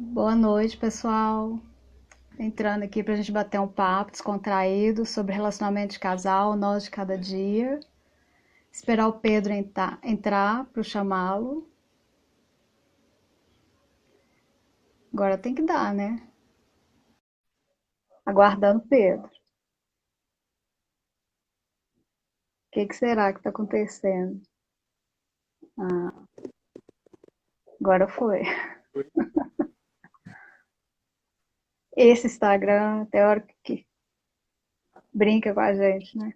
Boa noite, pessoal. Entrando aqui para a gente bater um papo descontraído sobre relacionamento de casal, nós de cada dia. Esperar o Pedro entrar para chamá-lo. Agora tem que dar, né? Aguardando o Pedro. O que será que está acontecendo? Ah, agora foi. Esse Instagram, tem hora que brinca com a gente, né?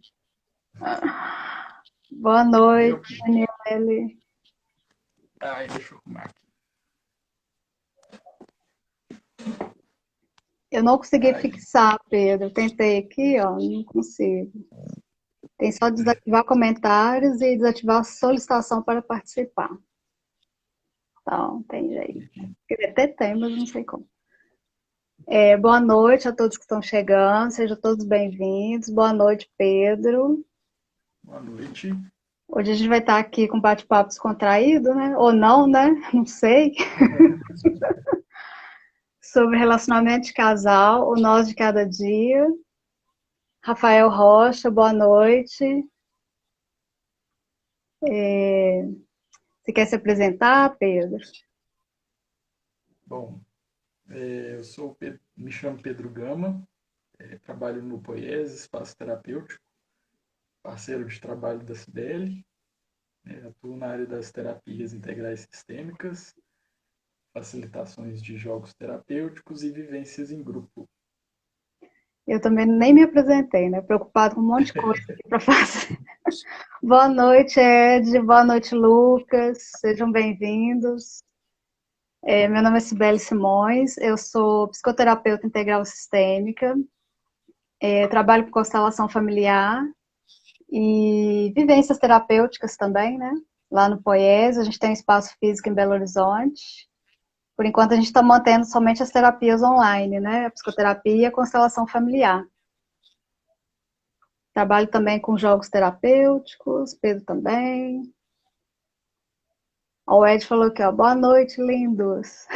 Boa Eu, noite, Daniele. ai, deixa eu arrumar aqui. Eu não consegui Ai, fixar, Pedro. Tentei aqui, ó, não consigo. Tem só desativar comentários e desativar a solicitação para participar. Então, tem jeito. Queria até tem, mas não sei como. Boa noite a todos que estão chegando, sejam todos bem-vindos. Boa noite, Pedro. boa noite. Hoje a gente vai estar aqui com bate-papo descontraído, né? Ou não, né? Não sei. Sobre relacionamento de casal, o nós de cada dia. Rafael Rocha, boa noite. Você quer se apresentar, Pedro? Bom, eu sou me chamo Pedro Gama, trabalho no Poies, Espaço Terapêutico, parceiro de trabalho da Cibele, atuo na área das terapias integrais sistêmicas, facilitações de jogos terapêuticos e vivências em grupo. Eu também nem me apresentei, né? Preocupado com um monte de coisa aqui para fazer. Boa noite, Ed. Boa noite, Lucas. Sejam bem-vindos. Meu nome é Cibele Simões. Eu sou psicoterapeuta integral sistêmica. Trabalho com constelação familiar e vivências terapêuticas também, né? Lá no Poies, a gente tem um espaço físico em Belo Horizonte. Por enquanto, a gente está mantendo somente as terapias online, né? A psicoterapia e a constelação familiar. Trabalho também com jogos terapêuticos, Pedro também. O Ed falou aqui, ó, boa noite, lindos.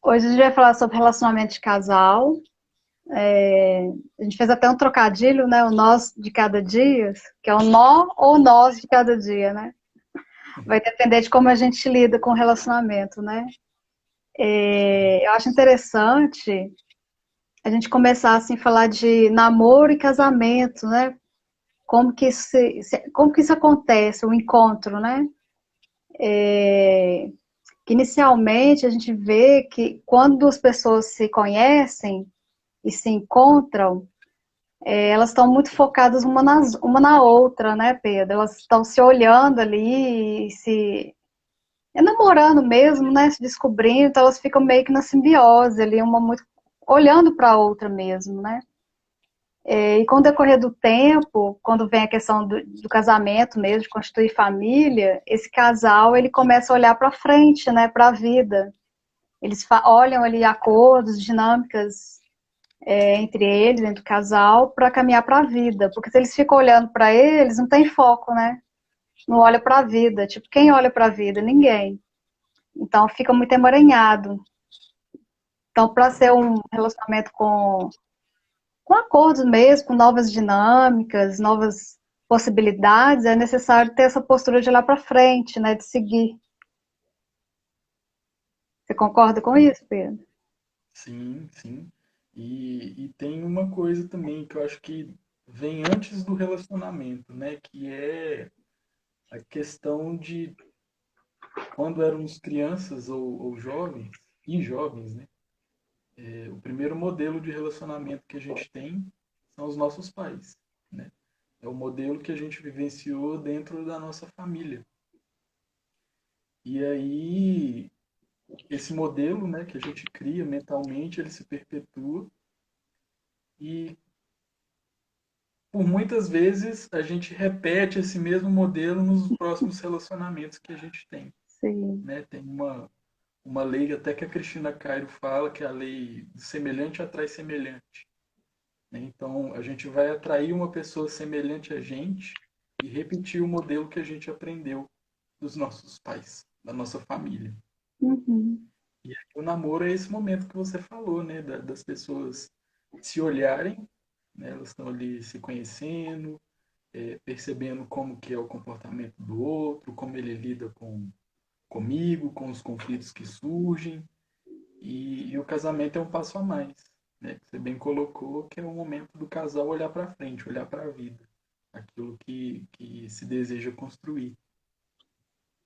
Hoje a gente vai falar sobre relacionamento de casal. A gente fez até um trocadilho, né? O nós de cada dia, que é o nó ou nós de cada dia, né? Vai depender de como a gente lida com o relacionamento, né? Eu acho interessante a gente começar assim a falar de namoro e casamento, né? Como que isso acontece, o encontro, né? Que inicialmente a gente vê que quando as pessoas se conhecem e se encontram, elas estão muito focadas uma na outra, né, Pedro? Elas estão se olhando ali e se enamorando mesmo, né, se descobrindo, então elas ficam meio que na simbiose ali, uma muito olhando para a outra mesmo, né? E com o decorrer do tempo, quando vem a questão do casamento mesmo, de constituir família, esse casal ele começa a olhar para frente, né, para a vida. Eles olham ali acordos, dinâmicas entre eles, entre o casal, para caminhar para a vida. Porque se eles ficam olhando para eles, não tem foco, né? Não olha para a vida. Tipo, quem olha para a vida? Ninguém. Então fica muito emaranhado. Então, para ser um relacionamento com acordos mesmo, com novas dinâmicas, novas possibilidades, é necessário ter essa postura de olhar para frente, né? De seguir. Você concorda com isso, Pedro? Sim, sim. E tem uma coisa também que eu acho que vem antes do relacionamento, né? Que é a questão de quando éramos crianças ou jovens, e jovens, né? O primeiro modelo de relacionamento que a gente tem são os nossos pais, né? É o modelo que a gente vivenciou dentro da nossa família. E aí, esse modelo, né, que a gente cria mentalmente, ele se perpetua e por muitas vezes a gente repete esse mesmo modelo nos próximos relacionamentos que a gente tem, Sim. né? Tem uma lei até que a Cristina Cairo fala, que é a lei do semelhante atrai semelhante, né? Então, a gente vai atrair uma pessoa semelhante a gente e repetir o modelo que a gente aprendeu dos nossos pais, da nossa família. Uhum. E aí, o namoro é esse momento que você falou, né? Das pessoas se olharem, né? Elas estão ali se conhecendo, percebendo como que é o comportamento do outro, como ele lida comigo, com os conflitos que surgem. E o casamento é um passo a mais, né? Que você bem colocou, que é o momento do casal olhar para frente, olhar para a vida, aquilo que se deseja construir.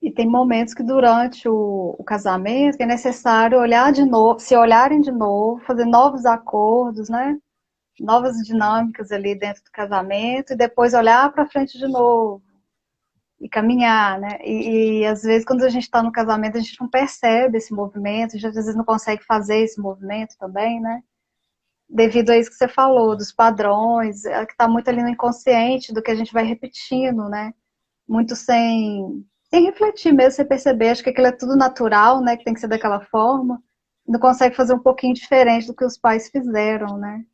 E tem momentos que durante o casamento que é necessário olhar de novo, se olharem de novo, fazer novos acordos, né? Novas Sim, dinâmicas ali dentro do casamento e depois olhar para frente de novo e caminhar, né? E às vezes quando a gente está no casamento a gente não percebe esse movimento, a gente às vezes não consegue fazer esse movimento também, né? Devido a isso que você falou, dos padrões, que está muito ali no inconsciente do que a gente vai repetindo, né? Muito sem refletir mesmo, sem perceber, acho que aquilo é tudo natural, né? Que tem que ser daquela forma. Não consegue fazer um pouquinho diferente do que os pais fizeram, né?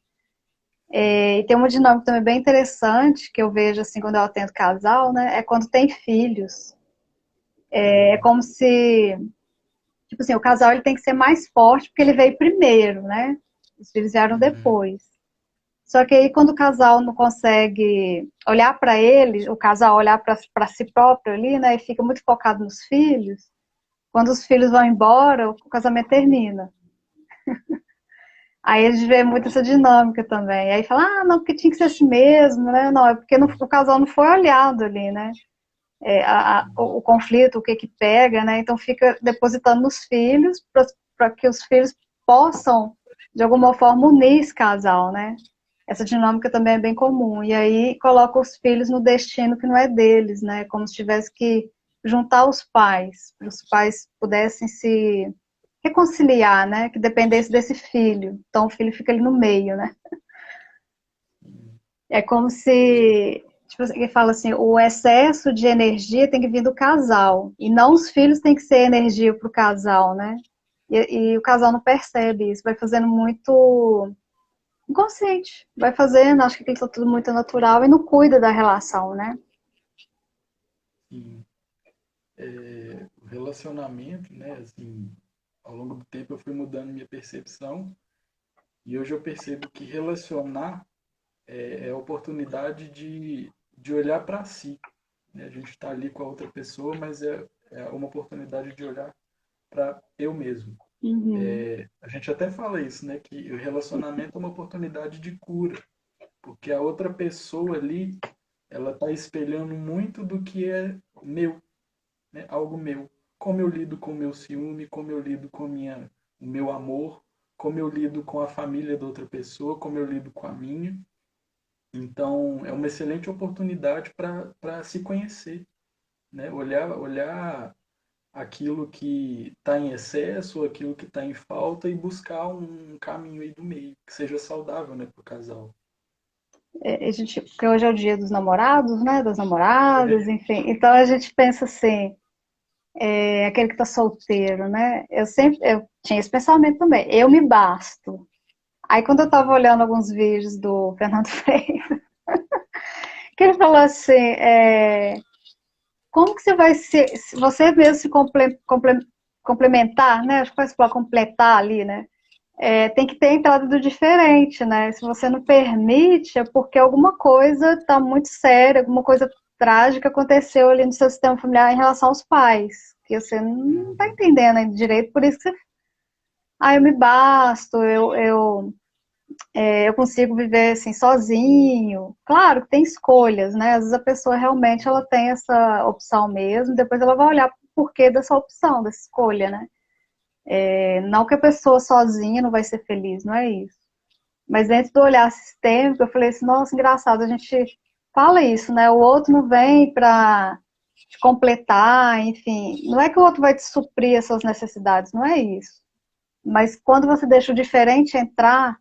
E tem uma dinâmica também bem interessante que eu vejo assim quando eu atendo casal, né? É quando tem filhos. É uhum, como se, tipo assim, o casal ele tem que ser mais forte porque ele veio primeiro, né? Os filhos vieram uhum, depois. Só que aí quando o casal não consegue olhar para ele, o casal olhar para si próprio ali, né? E fica muito focado nos filhos. Quando os filhos vão embora, o casamento termina. Aí a gente vê muito essa dinâmica também. Aí fala, ah, não, porque tinha que ser assim mesmo, né? Não, é porque o casal não foi olhado ali, né? O conflito, o que que pega, né? Então fica depositando nos filhos para que os filhos possam, de alguma forma, unir esse casal, né? Essa dinâmica também é bem comum. E aí coloca os filhos no destino que não é deles, né? Como se tivesse que juntar os pais, para os pais pudessem se reconciliar, né? Que dependesse desse filho. Então o filho fica ali no meio, né? sim. É como É, se, tipo, ele fala assim, o excesso de energia tem que vir do casal, e não os filhos têm que ser energia para o casal, né? E o casal não percebe isso, vai fazendo muito inconsciente, vai fazendo, acho que aquilo tá tudo muito natural e não cuida da relação, né? sim. O relacionamento, né? Assim, ao longo do tempo eu fui mudando minha percepção e hoje eu percebo que relacionar é a oportunidade de olhar para si, né? A gente está ali com a outra pessoa, mas é uma oportunidade de olhar para eu mesmo. Uhum. A gente até fala isso, né? Que o relacionamento é uma oportunidade de cura, porque a outra pessoa ali, ela está espelhando muito do que é meu, né? Algo meu. Como eu lido com o meu ciúme, como eu lido com o meu amor, como eu lido com a família da outra pessoa, como eu lido com a minha. Então, é uma excelente oportunidade para se conhecer, né? Olhar aquilo que está em excesso, aquilo que está em falta e buscar um caminho aí do meio, que seja saudável, né, para o casal. A gente, porque hoje é o dia dos namorados, né? Das namoradas, É, enfim. Então a gente pensa assim, aquele que tá solteiro, né? Eu tinha esse pensamento também. Eu me basto. Aí quando eu tava uhum, olhando alguns vídeos do Fernando Freire, que ele falou assim, como que você vai se você mesmo se complementar, né? Acho que pode falar completar ali, né? Tem que ter a entrada do diferente, né? Se você não permite, é porque alguma coisa está muito séria, alguma coisa trágica aconteceu ali no seu sistema familiar em relação aos pais, que você não está uhum, entendendo ainda direito, por isso que você, eu me basto, eu consigo viver assim sozinho. Claro que tem escolhas, né? Às vezes a pessoa realmente ela tem essa opção mesmo, depois ela vai olhar o porquê dessa opção, dessa escolha, né? Não que a pessoa sozinha não vai ser feliz, não é isso. Mas dentro do olhar sistêmico, eu falei assim, nossa, engraçado, a gente fala isso, né? O outro não vem para te completar, enfim. Não é que o outro vai te suprir as suas necessidades, não é isso. Mas quando você deixa o diferente entrar,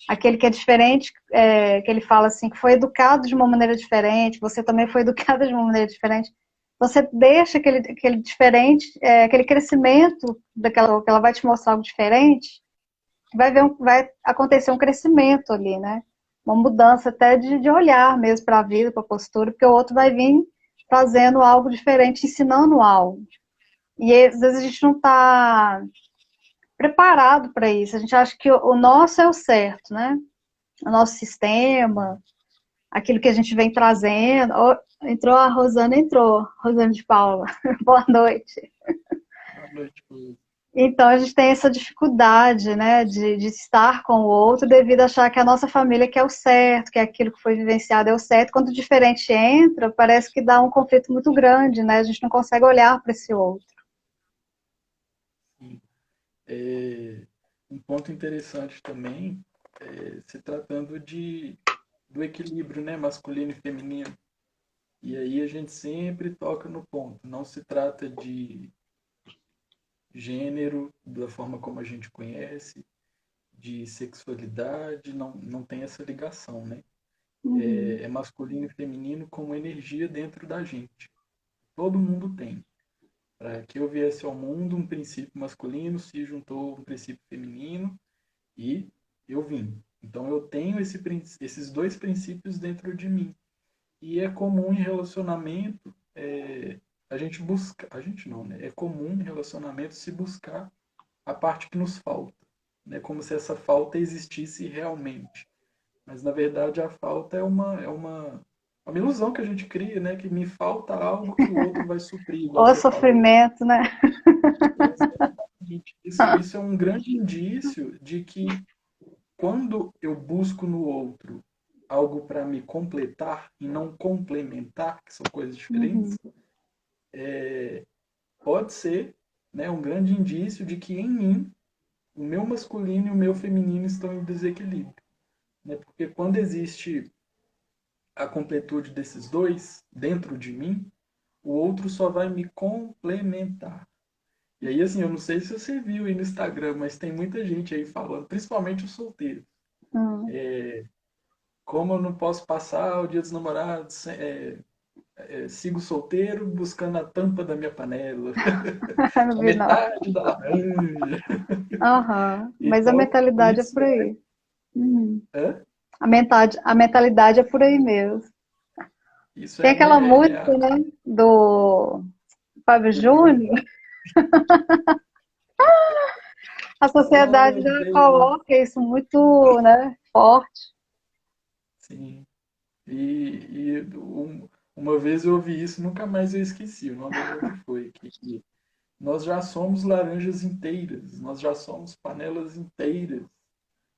aquele que é diferente, que ele fala assim, que foi educado de uma maneira diferente, você também foi educada de uma maneira diferente, você deixa aquele diferente, aquele crescimento daquela, que ela vai te mostrar algo diferente, vai acontecer um crescimento ali, né? Uma mudança até de olhar mesmo para a vida, para a postura, porque o outro vai vir fazendo algo diferente, ensinando algo. E às vezes a gente não está preparado para isso. A gente acha que o nosso é o certo, né? O nosso sistema, aquilo que a gente vem trazendo. Oh, entrou a Rosana, entrou. Rosana de Paula. Boa noite. Boa noite, Paulo. Então a gente tem essa dificuldade, né, de estar com o outro devido a achar que a nossa família que é o certo, que é aquilo que foi vivenciado é o certo. Quando o diferente entra, parece que dá um conflito muito grande, né? A gente não consegue olhar para esse outro. Sim. É, um ponto interessante também, se tratando do equilíbrio, né, masculino e feminino. E aí a gente sempre toca no ponto. Não se trata de gênero da forma como a gente conhece, de sexualidade, não tem essa ligação, né? Uhum. É masculino e feminino como energia dentro da gente. Todo mundo tem. Para que eu viesse ao mundo, um princípio masculino se juntou um princípio feminino e eu vim. Então eu tenho esses dois princípios dentro de mim. E é comum em relacionamento a gente busca, a gente não, né? É comum em relacionamento se buscar a parte que nos falta, né? Como se essa falta existisse realmente. Mas na verdade a falta uma ilusão que a gente cria, né? Que me falta algo que o outro vai suprir, igual O você falou. sofrimento, né? Exatamente. Isso é um grande indício de que quando eu busco no outro algo para me completar e não complementar, que são coisas Uhum. diferentes, pode ser, né, um grande indício de que em mim o meu masculino e o meu feminino estão em desequilíbrio, né? Porque quando existe a completude desses dois dentro de mim, o outro só vai me complementar. E aí, assim, eu não sei se você viu aí no Instagram, mas tem muita gente aí falando, principalmente os solteiros. Hum. Como eu não posso passar o dia dos namorados, sigo solteiro buscando a tampa da minha panela, Não a vi, não. metade da laranja. Aham. Mas a Então, mentalidade é isso por aí. Uhum. é, A mentalidade é por aí mesmo. isso Tem é, aquela né, música, né, do Fábio Júnior. A sociedade oh, já Deus, coloca isso muito, né, forte. sim. Uma vez eu ouvi isso, nunca mais eu esqueci. O nome da música foi que nós já somos laranjas inteiras, nós já somos panelas inteiras,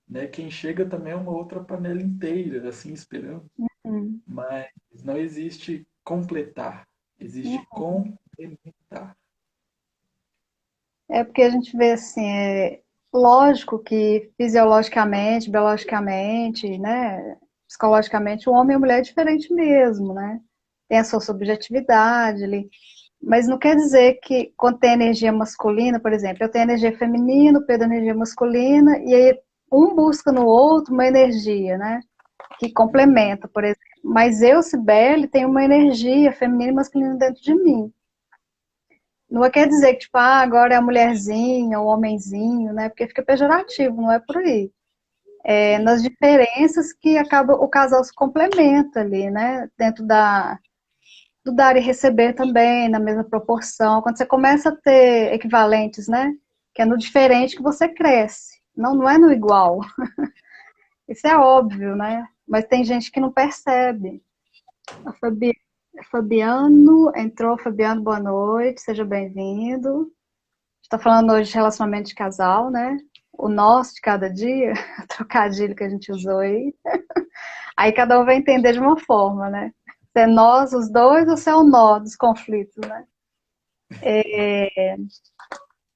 né? Quem chega também é uma outra panela inteira, assim esperando. Hum. Mas não existe completar, existe complementar. É porque a gente vê assim, lógico que fisiologicamente, biologicamente, né, psicologicamente, o homem e a mulher é diferente mesmo, né? Tem a sua subjetividade ali. Mas não quer dizer que quando tem energia masculina, por exemplo, eu tenho energia feminina, o Pedro energia masculina, e aí um busca no outro uma energia, né? Que Uhum. complementa, por exemplo. Mas eu, Cibele, tenho uma energia feminina e masculina dentro de mim. Não quer dizer que, tipo, agora é a mulherzinha, o homenzinho, né? Porque fica pejorativo, não é por aí. É Sim, nas diferenças que acaba o casal se complementa ali, né? Dentro do dar e receber também, na mesma proporção. Quando você começa a ter equivalentes, né? Que é no diferente que você cresce. Não, não é no igual. Isso é óbvio, né? Mas tem gente que não percebe. A Fabiano entrou. Fabiano, boa noite, seja bem-vindo. Está falando hoje de relacionamento de casal, né? O nosso de cada dia, trocadilho que a gente usou aí. Aí cada um vai entender de uma forma, né? Se é nós os dois ou se é o nó dos conflitos, né?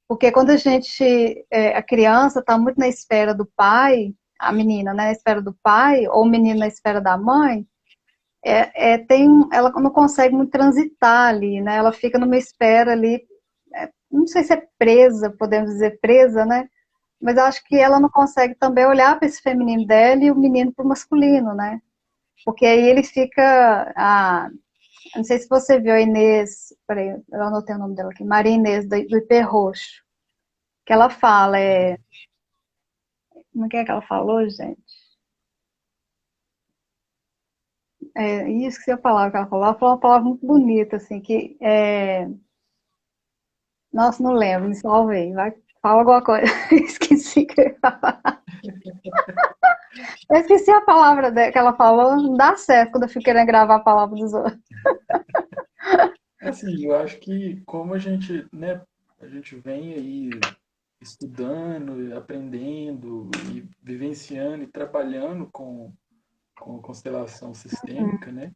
Porque quando a criança está muito na esfera do pai, a menina, né, na esfera do pai, ou o menino na esfera da mãe, ela não consegue muito transitar ali, né? Ela fica numa esfera ali, não sei se é presa, podemos dizer presa, né? Mas eu acho que ela não consegue também olhar para esse feminino dela e o menino para o masculino, né? Porque aí ele fica. Não sei se você viu a Inês, peraí, eu anotei o nome dela aqui, Maria Inês, do IP Roxo, que ela fala, como é que ela falou, gente? Esqueci a palavra que ela falou uma palavra muito bonita, assim, que Nossa, não lembro, me salvei. Vai, fala alguma coisa. Esqueci que eu ia falar. Eu esqueci a palavra que ela falou, não dá certo quando eu fico querendo gravar a palavra dos outros. Assim, eu acho que como a gente, né, a gente vem aí estudando, aprendendo e vivenciando e trabalhando com constelação sistêmica, né?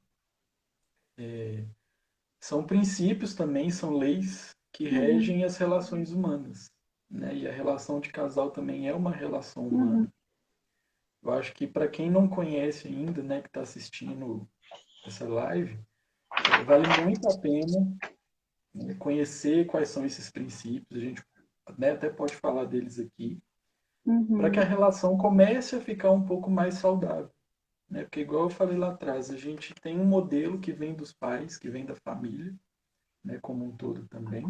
São princípios também, são leis que Uhum, regem as relações humanas, né? E a relação de casal também é uma relação uhum, humana. Eu acho que para quem não conhece ainda, né, que está assistindo essa live, vale muito a pena, né, conhecer quais são esses princípios. A gente, né, até pode falar deles aqui, para que a uhum, relação comece a ficar um pouco mais saudável, né? Porque igual eu falei lá atrás, a gente tem um modelo que vem dos pais, que vem da família, né, como um todo também,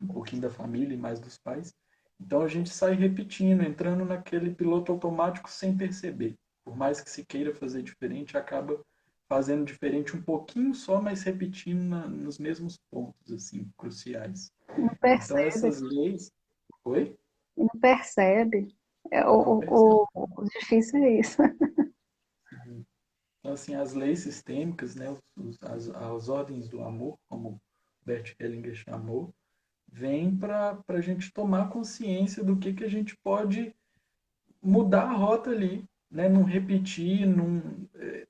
um pouquinho da família e mais dos pais. Então a gente sai repetindo, entrando naquele piloto automático sem perceber. Por mais que se queira fazer diferente, acaba fazendo diferente um pouquinho só, mas repetindo nos mesmos pontos assim cruciais. não Então percebe, essas leis, oi? não percebe. É, Não percebe. o difícil é isso. Então assim, as leis sistêmicas, né, as ordens do amor, como Bert Hellinger chamou, vem para a gente tomar consciência do que a gente pode mudar a rota ali, né? Não repetir,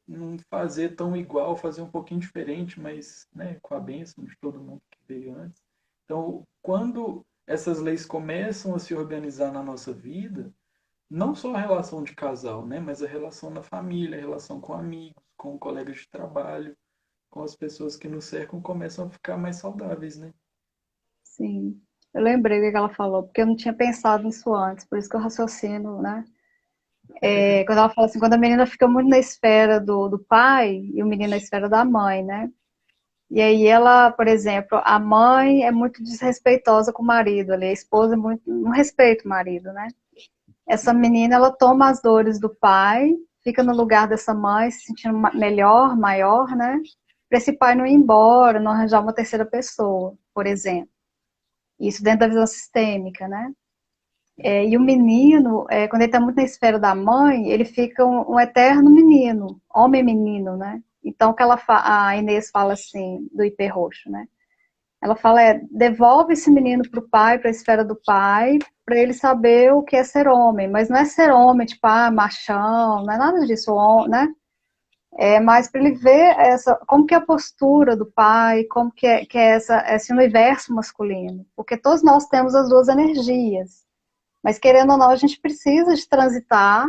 não fazer tão igual, fazer um pouquinho diferente, mas, né, com a bênção de todo mundo que veio antes. Então, quando essas leis começam a se organizar na nossa vida, não só a relação de casal, né, mas a relação na família, a relação com amigos, com colegas de trabalho, com as pessoas que nos cercam, começam a ficar mais saudáveis, né? Sim. Eu lembrei do que ela falou, porque eu não tinha pensado nisso antes, por isso que eu raciocino, né? É, quando ela fala assim, quando a menina fica muito na esfera do pai e o menino na esfera da mãe, né? E aí ela, por exemplo, a mãe é muito desrespeitosa com o marido ali, a esposa é muito, não respeita o marido, né? Essa menina, ela toma as dores do pai, fica no lugar dessa mãe, se sentindo melhor, maior, né? Para esse pai não ir embora, não arranjar uma terceira pessoa, por exemplo. Isso dentro da visão sistêmica, né? É, e o menino, quando ele está muito na esfera da mãe, ele fica um eterno menino, homem-menino, né? Então, que a Inês fala assim, do hiper roxo, né? Ela fala, devolve esse menino para o pai, para a esfera do pai, para ele saber o que é ser homem. Mas não é ser homem, tipo, machão, não é nada disso, né? É mais para ele ver como que é a postura do pai, como que é esse universo masculino. Porque todos nós temos as duas energias. Mas querendo ou não, a gente precisa de transitar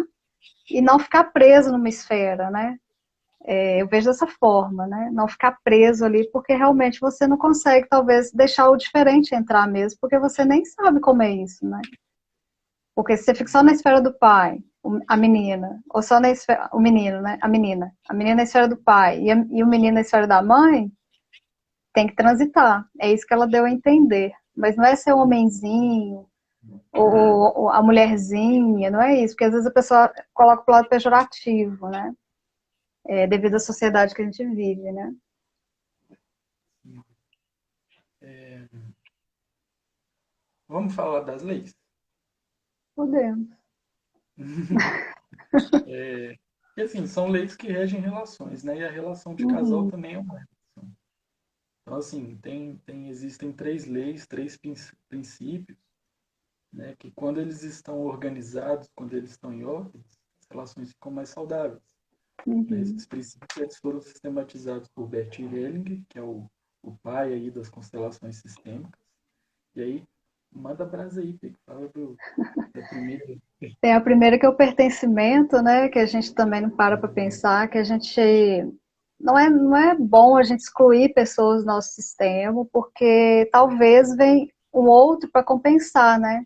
e não ficar preso numa esfera, né? Eu vejo dessa forma, né? Não ficar preso ali, porque realmente você não consegue, talvez, deixar o diferente entrar mesmo, porque você nem sabe como é isso, né? Porque se você fica só na esfera do pai, a menina, ou só na esfera, o menino, né? A menina na esfera do pai e o menino na esfera da mãe, tem que transitar. É isso que ela deu a entender. Mas não é ser um homenzinho, ou a mulherzinha, não é isso, porque às vezes a pessoa coloca pro lado pejorativo, né? Devido à sociedade que a gente vive, né? É, vamos falar das leis? Podemos. É, e assim, são leis que regem relações, né? E a relação de casal Uhum, também é uma relação. Então, assim, existem três leis, três princípios, né? Que quando eles estão organizados, quando eles estão em ordem, as relações ficam mais saudáveis. Né? uhum. Esses princípios eles foram sistematizados por Bert Hellinger, que é o pai aí das constelações sistêmicas. E aí, manda brasa aí, Pedro, fala da primeira. Tem a primeira que é o pertencimento, né? Que a gente também não para pensar, que a gente não é bom a gente excluir pessoas do nosso sistema, porque talvez venha um outro para compensar, né?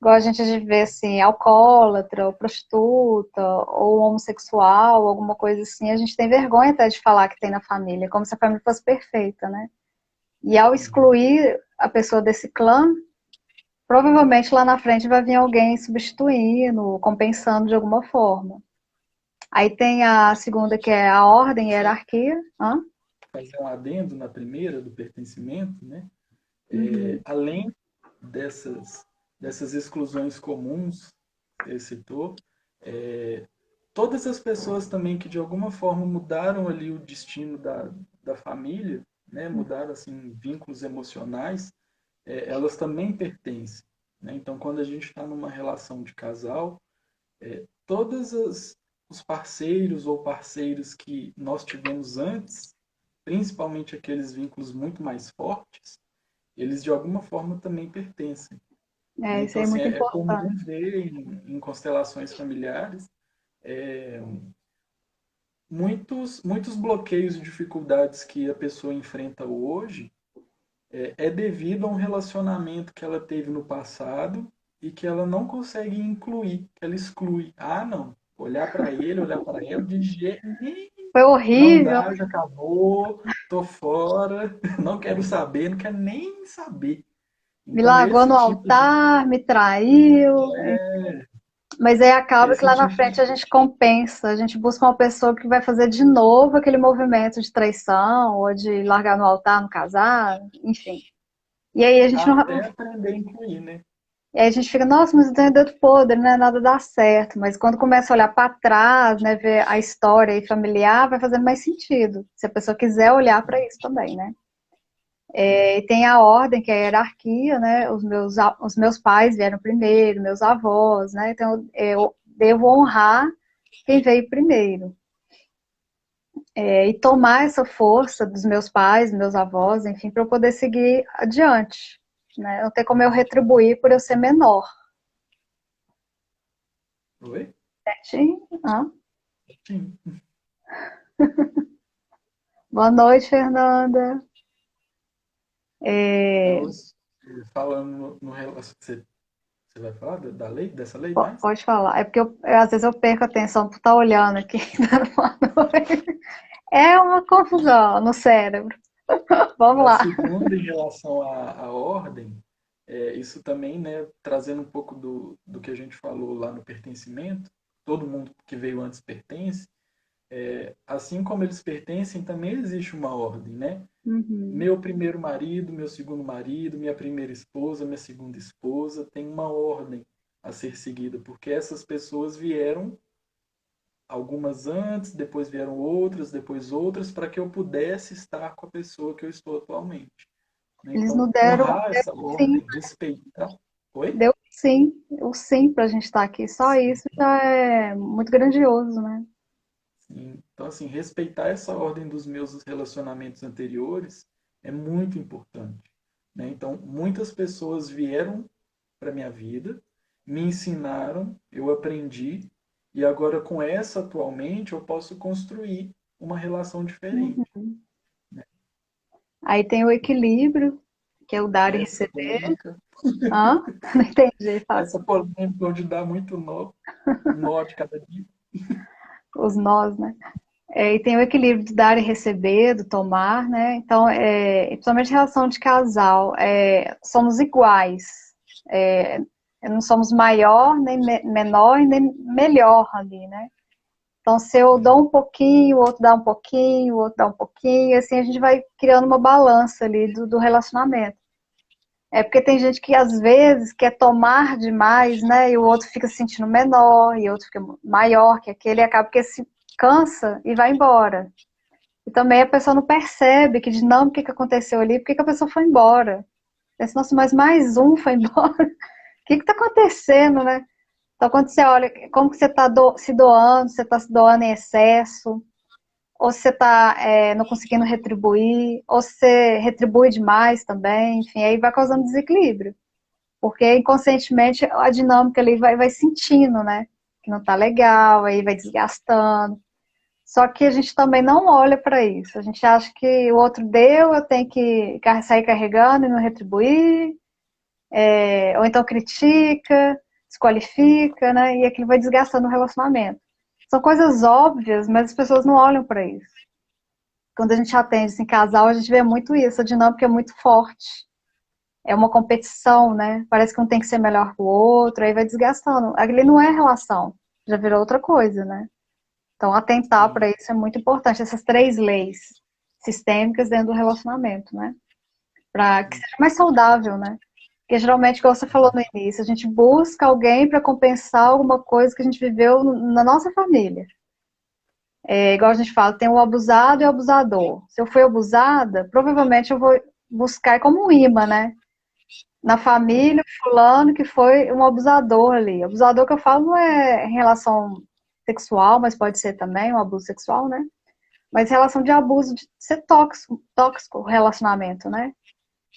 Igual a gente vê assim, alcoólatra, ou prostituta, ou homossexual, alguma coisa assim, a gente tem vergonha até de falar que tem na família, como se a família fosse perfeita, né? E ao Uhum. excluir a pessoa desse clã, provavelmente lá na frente vai vir alguém substituindo, compensando de alguma forma. Aí tem a segunda, que é a ordem e a Só hierarquia. Hã? fazer um adendo na primeira, do pertencimento, né? Uhum. Além dessas, dessas exclusões comuns que ele citou, todas as pessoas também que de alguma forma mudaram ali o destino da família, né, mudaram assim vínculos emocionais, elas também pertencem, né? Então, quando a gente está numa relação de casal, todos os parceiros ou parceiras que nós tivemos antes, principalmente aqueles vínculos muito mais fortes, eles de alguma forma também pertencem. Né? Isso Então, aí é assim, muito é comum importante. ver em constelações familiares muitos bloqueios e dificuldades que a pessoa enfrenta hoje devido a um relacionamento que ela teve no passado e que ela não consegue incluir, que ela exclui. Ah, não. Olhar para ele, olhar para ela, de jeito nenhum. Foi Não horrível, dá, já acabou, tô fora, não quero saber, não quero nem saber. me Então, largou no altar, me traiu. Mas aí acaba que esse lá na tipo frente de a gente compensa, a gente busca uma pessoa que vai fazer de novo aquele movimento de traição, ou de largar no altar, no casar, enfim. E aí a gente não, até aprender a incluir, né? e aí a gente fica, nossa, mas eu tenho dedo podre, né? Nada dá certo. Mas quando começa a olhar para trás, né, ver a história aí familiar, vai fazendo mais sentido. Se a pessoa quiser olhar para isso também, né? Sim. E tem a ordem, que é a hierarquia, né? Os meus pais vieram primeiro, meus avós, né? Então eu devo honrar quem veio primeiro. E tomar essa força dos meus pais, dos meus avós, enfim, para eu poder seguir adiante. Né? Não tem como eu retribuir por eu ser menor. Oi? Certinho? Ah. Sim. Boa noite, Fernanda. É, Então, falando no relação, você vai falar da lei, dessa lei mais? pode falar. É porque às vezes eu perco a atenção por estar olhando aqui. É uma confusão no cérebro. Vamos A lá. segunda, em relação à ordem, isso também, né, trazendo um pouco do que a gente falou lá no pertencimento, todo mundo que veio antes pertence, assim como eles pertencem, também existe uma ordem, né? Uhum. Meu primeiro marido, meu segundo marido, minha primeira esposa, minha segunda esposa, tem uma ordem a ser seguida, porque essas pessoas vieram, algumas antes, depois vieram outras, depois outras, para que eu pudesse estar com a pessoa que eu estou atualmente. Né? Eles Então, nos deram honrar essa sim, ordem, respeitar. Oi? deu sim, o sim para a gente estar aqui. Só isso já é muito grandioso, né? Sim. Então, assim, respeitar essa ordem dos meus relacionamentos anteriores é muito importante. Né? Então, muitas pessoas vieram para minha vida, me ensinaram, eu aprendi, e agora com essa atualmente eu posso construir uma relação diferente. Uhum. Aí tem o equilíbrio, que é o dar e Essa receber. polêmica, Hã? Não entendi, fala. essa polêmica onde dá muito nó de cada dia. Os nós, né? E tem o equilíbrio do dar e receber, do tomar, né? Então, principalmente em relação de casal, somos iguais. É, não somos maior, nem menor, e nem melhor ali, né? Então, se eu dou um pouquinho, o outro dá um pouquinho, o outro dá um pouquinho, assim a gente vai criando uma balança ali do relacionamento. É porque tem gente que às vezes quer tomar demais, né? E o outro fica se sentindo menor, e o outro fica maior que aquele, e acaba que se cansa e vai embora. E também a pessoa não percebe que dinâmica que aconteceu ali, porque que a pessoa foi embora. Pensa, nossa, mas mais um foi embora. O que está acontecendo, né? Então, quando você olha como que você está se doando, você está se doando em excesso, ou se você está não conseguindo retribuir, ou se você retribui demais também, enfim, aí vai causando desequilíbrio. Porque inconscientemente a dinâmica ali vai sentindo, né? Que não está legal, aí vai desgastando. Só que a gente também não olha para isso. A gente acha que o outro deu, eu tenho que sair carregando e não retribuir, ou então critica, desqualifica, né? E aquilo vai desgastando o relacionamento. São coisas óbvias, mas as pessoas não olham para isso. Quando a gente atende em casal, a gente vê muito isso, a dinâmica é muito forte. É uma competição, né? Parece que um tem que ser melhor que o outro, aí vai desgastando. Ali não é relação, já virou outra coisa, né? Então, atentar Sim, para isso é muito importante. Essas três leis sistêmicas dentro do relacionamento, né? Para que sim. seja mais saudável, né? Porque geralmente, como você falou no início, a gente busca alguém para compensar alguma coisa que a gente viveu na nossa família. É igual a gente fala, tem o abusado e o abusador. Se eu fui abusada, provavelmente eu vou buscar como um imã, né? Na família, fulano que foi um abusador ali. Abusador que eu falo não é em relação sexual, mas pode ser também um abuso sexual, né? Mas relação de abuso, de ser tóxico o relacionamento, né?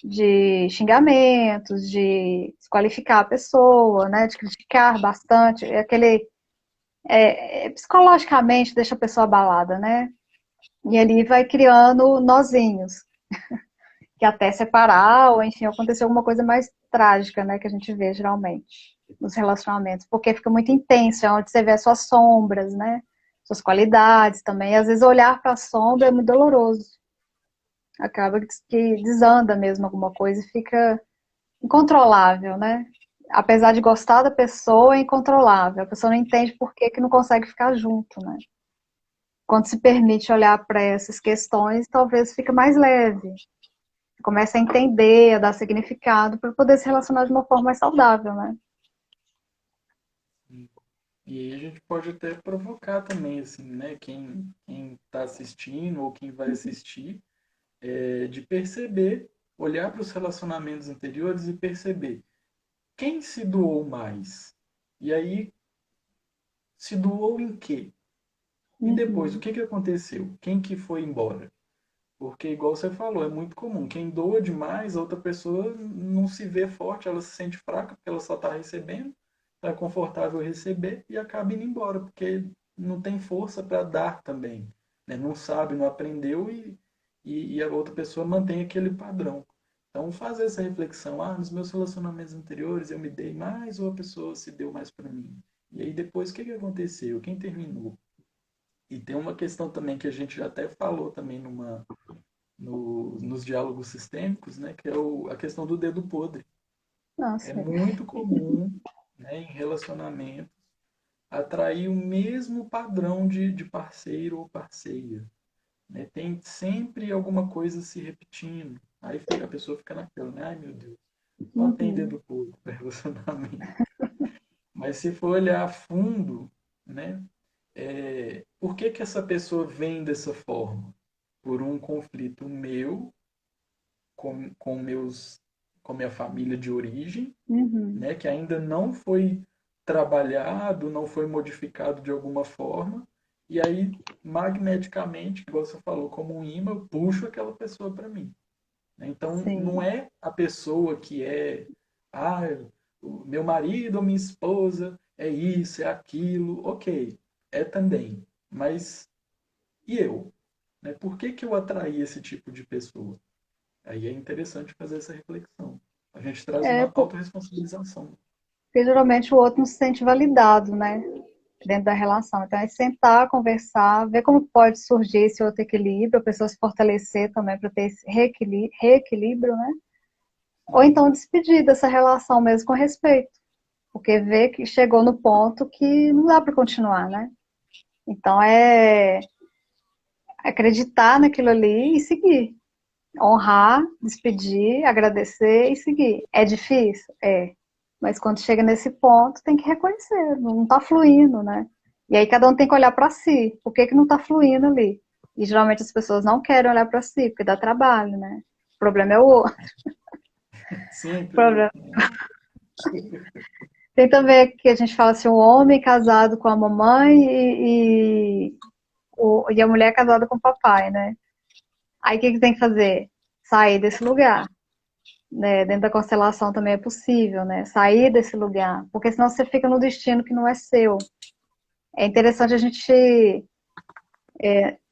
De xingamentos, de desqualificar a pessoa, né? De criticar bastante. É aquele, psicologicamente deixa a pessoa abalada, né? E ali vai criando nozinhos, que até separar, ou enfim, acontecer alguma coisa mais trágica, né? Que a gente vê geralmente nos relacionamentos, porque fica muito intenso, é onde você vê as suas sombras, né? Suas qualidades também. E às vezes olhar para a sombra é muito doloroso. Acaba que desanda mesmo alguma coisa e fica incontrolável, né? Apesar de gostar da pessoa, é incontrolável. A pessoa não entende por que que não consegue ficar junto, né? Quando se permite olhar para essas questões, talvez fique mais leve. Começa a entender, a dar significado para poder se relacionar de uma forma mais saudável, né? E aí a gente pode até provocar também, assim, né? Quem tá assistindo ou quem vai assistir, de perceber, olhar para os relacionamentos anteriores e perceber quem se doou mais. E aí, se doou em quê? E depois, o Uhum. que que aconteceu? Quem que foi embora? Porque, igual você falou, é muito comum. Quem doa demais, a outra pessoa não se vê forte, ela se sente fraca, porque ela só está recebendo, está confortável receber e acaba indo embora, porque não tem força para dar também. Né? Não sabe, não aprendeu e a outra pessoa mantém aquele padrão. Então, fazer essa reflexão: nos meus relacionamentos anteriores eu me dei mais ou a pessoa se deu mais para mim? E aí depois, o que que aconteceu? Quem terminou? E tem uma questão também que a gente já até falou também nos diálogos sistêmicos, né, que é a questão do dedo podre. É Nossa. muito comum, né, em relacionamentos atrair o mesmo padrão de parceiro ou parceira. Né? Tem sempre alguma coisa se repetindo. Aí a pessoa fica naquela, né? Ai meu Deus, só tem Uhum. dedo podre para relacionamento. Mas se for olhar a fundo, né, por que que essa pessoa vem dessa forma? Por um conflito meu com meus com minha família de origem, Uhum. né, que ainda não foi trabalhado, não foi modificado de alguma forma, e aí magneticamente, igual você falou, como um imã, eu puxo aquela pessoa para mim. Né? Então não Sim. é a pessoa que ah, o meu marido ou minha esposa é isso, é aquilo, ok, é também, mas e eu? Né? Por que que eu atraí esse tipo de pessoa? Aí é interessante fazer essa reflexão. A gente traz É, uma porque autorresponsabilização. geralmente o outro não se sente validado, né? Dentro da relação. Então é sentar, conversar, ver como pode surgir esse outro equilíbrio, a pessoa se fortalecer também para ter esse reequilíbrio, né? Ou Sim, então despedir dessa relação mesmo com respeito, porque vê que chegou no ponto que não dá para continuar, né? Então é acreditar naquilo ali e seguir. Honrar, despedir, agradecer e seguir. É difícil? É. Mas quando chega nesse ponto, tem que reconhecer, não está fluindo, né? E aí cada um tem que olhar para si. Por que que não está fluindo ali? E geralmente as pessoas não querem olhar para si, porque dá trabalho, né? O problema é o outro. O sempre, né? problema. Tem também que a gente fala assim, o homem casado com a mamãe e a mulher casada com o papai, né? Aí o que que tem que fazer? Sair desse lugar. Né? Dentro da constelação também é possível, né? Sair desse lugar, porque senão você fica no destino que não é seu. É interessante a gente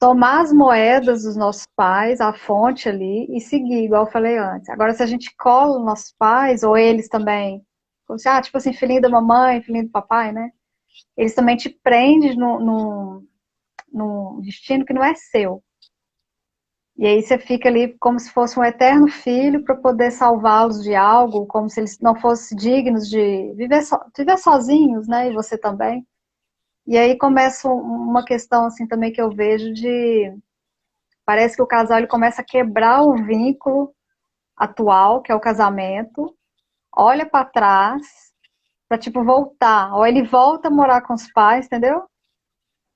tomar as moedas dos nossos pais, a fonte ali, e seguir, igual eu falei antes. Agora, se a gente cola os nossos pais, ou eles também, tipo assim, filhinho da mamãe, filhinho do papai, né? Eles também te prendem num destino que não é seu. E aí você fica ali como se fosse um eterno filho para poder salvá-los de algo, como se eles não fossem dignos de viver sozinhos, né? E você também. E aí começa uma questão assim também que eu vejo de parece que o casal ele começa a quebrar o vínculo atual, que é o casamento, olha para trás, para tipo voltar. Ou ele volta a morar com os pais, entendeu?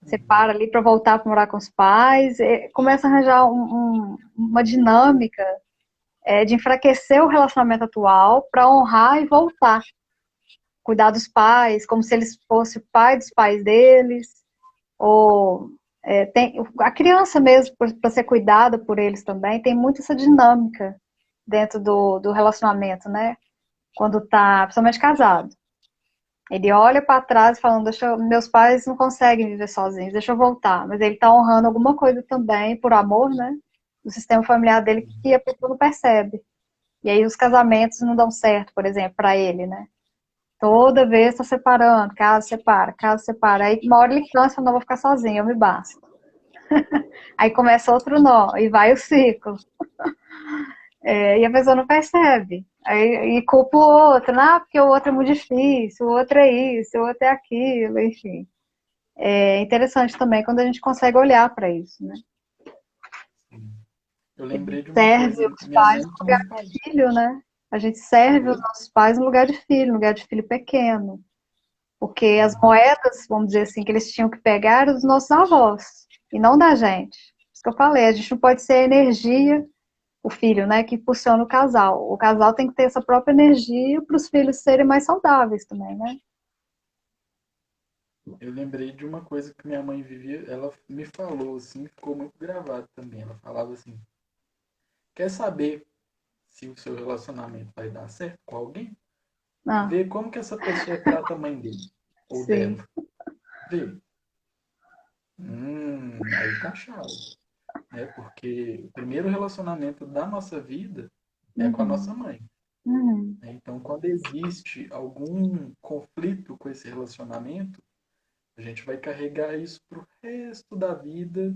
Uhum. Separa ali para voltar para morar com os pais, começa a arranjar uma dinâmica de enfraquecer o relacionamento atual para honrar e voltar. Cuidar dos pais, como se eles fossem o pai dos pais deles, ou tem a criança mesmo, para ser cuidada por eles também, tem muito essa dinâmica dentro do relacionamento, né? Quando tá, principalmente casado. Ele olha para trás falando, meus pais não conseguem viver sozinhos, deixa eu voltar. Mas ele está honrando alguma coisa também, por amor, né? Do sistema familiar dele que a pessoa não percebe. E aí os casamentos não dão certo, por exemplo, para ele, né? Toda vez está separando, casa separa, casa separa. Aí uma hora ele cansa, não vou ficar sozinho, eu me basto. Aí começa outro nó, e vai o ciclo. E a pessoa não percebe. Aí, e culpa o outro, ah, porque o outro é muito difícil, o outro é isso, o outro é aquilo, enfim. É interessante também quando a gente consegue olhar para isso, né? Sim. Eu lembrei de uma Serve coisa, os minha pais mãe no tinha lugar falado. de filho, né? A gente serve os Oi? nossos pais no lugar de filho pequeno. Porque as Uhum. moedas, vamos dizer assim, que eles tinham que pegar eram dos nossos avós, e não da gente. Isso que eu falei, a gente não pode ser a energia, o filho, né, que impulsiona o casal. O casal tem que ter essa própria energia para os filhos serem mais saudáveis também, né? Eu lembrei de uma coisa que minha mãe vivia, ela me falou assim, ficou muito gravado também. Ela falava assim: quer saber se o seu relacionamento vai dar certo com alguém? Ah, Vê como que essa pessoa trata a mãe dele ou sim. dela. Vê. Aí tá chave, né? Porque o primeiro relacionamento da nossa vida é com a nossa Uhum. mãe. Uhum. Né? Então, quando existe algum conflito com esse relacionamento, a gente vai carregar isso pro resto da vida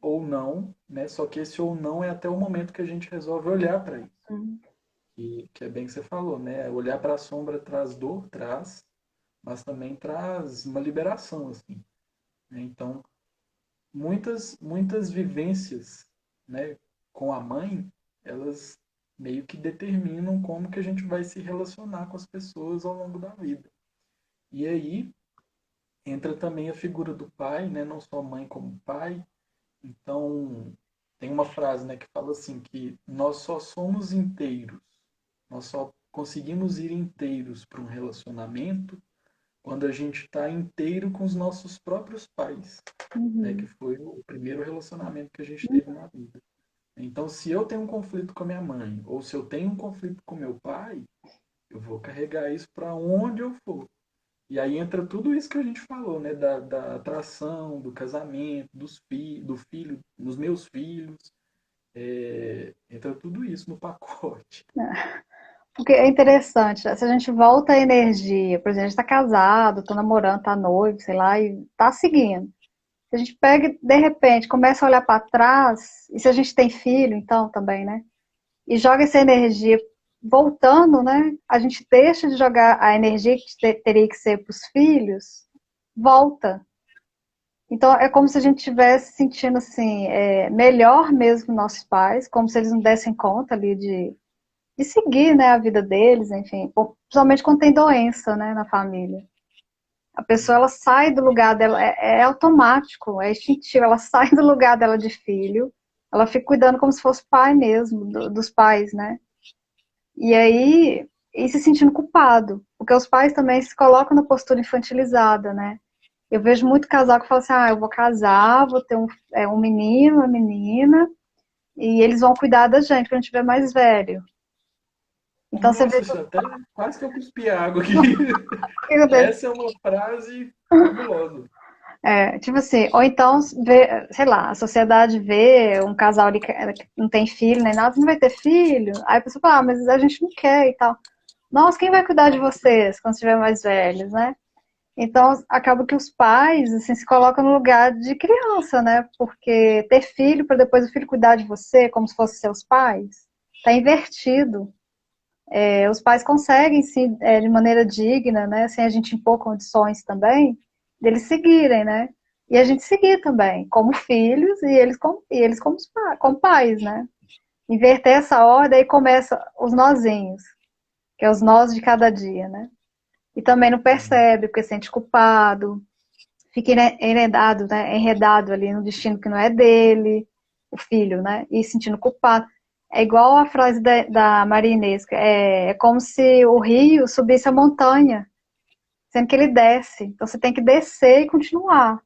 ou não, né? Só que esse ou não é até o momento que a gente resolve olhar para isso. Uhum. Que é bem que você falou, né? Olhar para a sombra traz dor, traz, mas também traz uma liberação, assim. Né? Então, muitas vivências, né, com a mãe, elas meio que determinam como que a gente vai se relacionar com as pessoas ao longo da vida. E aí entra também a figura do pai, né, não só mãe como pai. Então, tem uma frase, né, que fala assim que nós só somos inteiros, nós só conseguimos ir inteiros para um relacionamento quando a gente está inteiro com os nossos próprios pais, né, que Uhum. foi o primeiro relacionamento que a gente teve na vida. Então, se eu tenho um conflito com a minha mãe, ou se eu tenho um conflito com meu pai, eu vou carregar isso para onde eu for. E aí entra tudo isso que a gente falou, né? Da atração, do casamento, do filho, dos meus filhos. Entra tudo isso no pacote. Porque é interessante, se a gente volta a energia, por exemplo, a gente está casado, está namorando, está noivo, sei lá, e está seguindo. Se a gente pega e, de repente, começa a olhar para trás, e se a gente tem filho, então também, né? E joga essa energia voltando, né? A gente deixa de jogar a energia que teria que ser para os filhos, volta. Então é como se a gente estivesse sentindo assim, melhor mesmo nossos pais, como se eles não dessem conta ali de seguir, né, a vida deles, enfim, principalmente quando tem doença, né, na família. A pessoa ela sai do lugar dela, é automático, é instintivo, ela sai do lugar dela de filho, ela fica cuidando como se fosse pai mesmo, dos pais, né? E aí, e se sentindo culpado, porque os pais também se colocam na postura infantilizada, né? Eu vejo muito casal que fala assim, eu vou casar, vou ter um menino, uma menina, e eles vão cuidar da gente quando a gente tiver mais velho. Então você vê Nossa, isso até quase que eu cuspi água aqui. o que acontece. Essa é uma frase fabulosa. Tipo assim, ou então, vê, sei lá, a sociedade vê um casal ali que não tem filho nem nada, não vai ter filho. Aí a pessoa fala, mas a gente não quer e tal. Nossa, quem vai cuidar de vocês quando estiver mais velhos, né? Então, acaba que os pais, assim, se colocam no lugar de criança, né? Porque ter filho para depois o filho cuidar de você, como se fossem seus pais, tá invertido. Os pais conseguem, sim, de maneira digna, né? Sem a gente impor condições também, deles seguirem, né? E a gente seguir também, como filhos e eles como pais, né? Inverter essa ordem e começa os nozinhos. que é os nós de cada dia, né? E também não percebe, porque sente culpado, fica enredado, né? Enredado ali no destino que não é dele, o filho, né? E sentindo culpado. É igual a frase da Maria Inês, é como se o rio subisse a montanha, sendo que ele desce. Então você tem que descer e continuar.